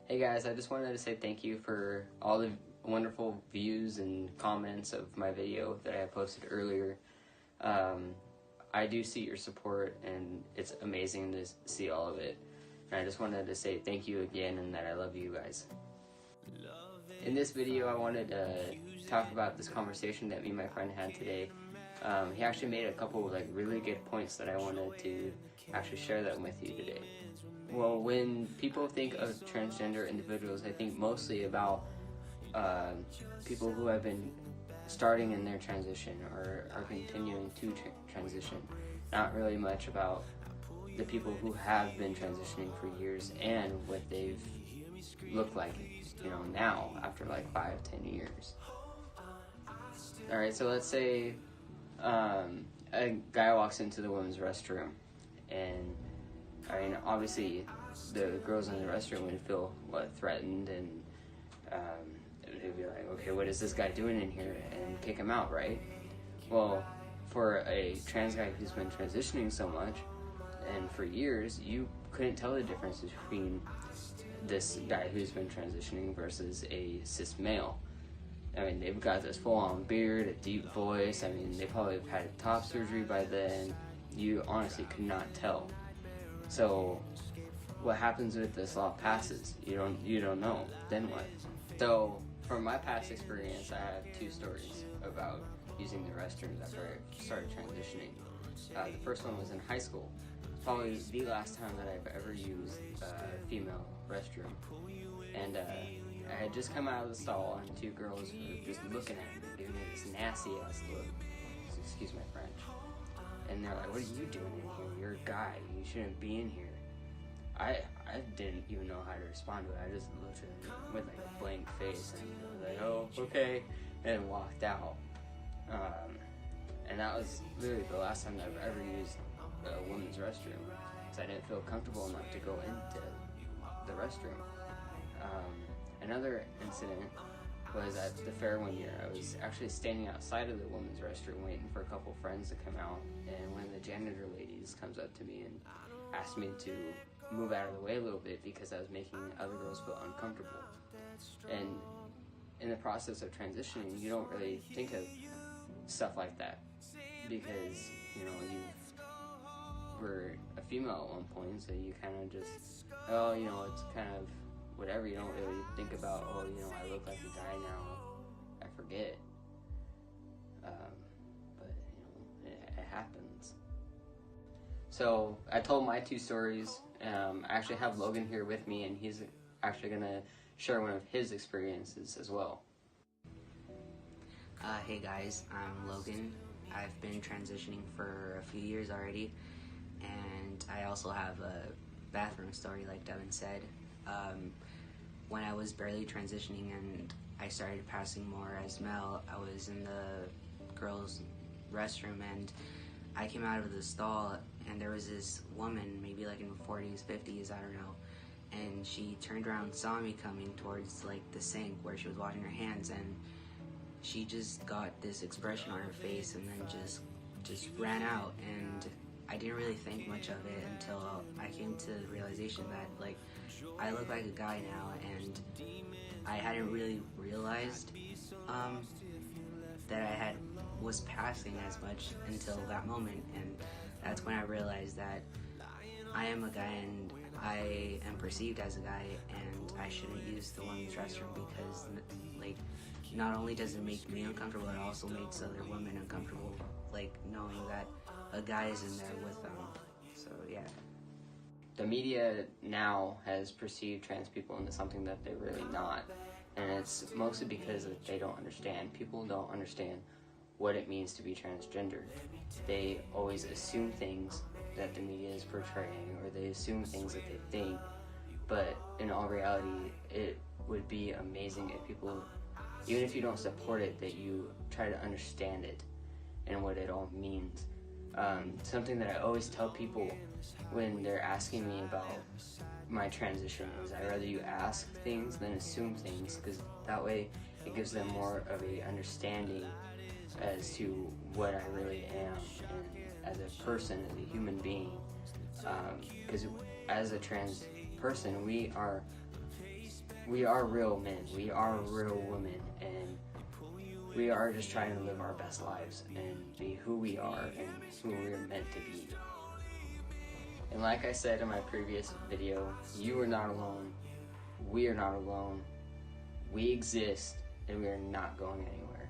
Hey guys, I just wanted to say thank you for all the wonderful views and comments of my video that I posted earlier. I do see your support and it's amazing to see all of it. And I just wanted to say thank you again and that I love you guys. In this video I wanted to talk about this conversation that me and my friend had today. He actually made a couple of really good points that I wanted to actually share them with you today. Well, when people think of transgender individuals, I think mostly about people who have been starting in their transition or are continuing to transition. Not really much about the people who have been transitioning for years and what they've looked like, now after 5-10 years. Alright, so let's say a guy walks into the women's restroom, and obviously the girls in the restroom would feel threatened, and they'd be like, okay, what is this guy doing in here, and kick him out, right? Well, for a trans guy who's been transitioning so much and for years, you couldn't tell the difference between this guy who's been transitioning versus a cis male. They've got this full-on beard, a deep voice. They probably have had top surgery by then. You honestly could not tell. So what happens if this law passes? You don't know. Then what? So from my past experience, I have two stories about using the restrooms after I started transitioning. The first one was in high school. Probably the last time that I've ever used a female restroom. And I had just come out of the stall, and two girls were just looking at me, giving me this nasty ass look. Excuse my French. And they're like, what are you doing in here? You're a guy. You shouldn't be in here. I didn't even know how to respond to it. I just looked at them with a blank face and was like, oh, okay, and walked out. And that was literally the last time I've ever used a women's restroom, because I didn't feel comfortable enough to go into the restroom. Another incident was at the fair one year. I was actually standing outside of the women's restroom waiting for a couple friends to come out, and one of the janitor ladies comes up to me and asked me to move out of the way a little bit because I was making other girls feel uncomfortable. And in the process of transitioning, you don't really think of stuff like that because, you were a female at one point, so you kind of just, it's kind of whatever. You don't really think about, I look like a guy now, I forget. But, it happens. So, I told my two stories. I actually have Logan here with me, and he's actually going to share one of his experiences as well. Hey guys, I'm Logan. I've been transitioning for a few years already, and I also have a bathroom story like Devin said. When I was barely transitioning and I started passing more as male, I was in the girls' restroom, and I came out of the stall, and there was this woman, maybe in the 40s, 50s, I don't know, and she turned around and saw me coming towards the sink where she was washing her hands, and she just got this expression on her face and then just ran out. And I didn't really think much of it until I came to the realization that I look like a guy now, and I hadn't really realized that I was passing as much until that moment. And that's when I realized that I am a guy and I am perceived as a guy, and I shouldn't use the women's restroom because not only does it make me uncomfortable, it also makes other women uncomfortable, knowing that a guy is in there with them. So yeah. The media now has perceived trans people into something that they're really not, and it's mostly because they don't understand. People don't understand what it means to be transgender. They always assume things that the media is portraying, or they assume things that they think, but in all reality, it would be amazing if people, even if you don't support it, that you try to understand it and what it all means. Something that I always tell people when they're asking me about my transition is I'd rather you ask things than assume things, because that way it gives them more of a understanding as to what I really am and as a person, as a human being. Because as a trans person, we are we are real men, we are real women, and we are just trying to live our best lives and be who we are and who we're meant to be. And like I said in my previous video, you are not alone, we are not alone, we exist, and we are not going anywhere.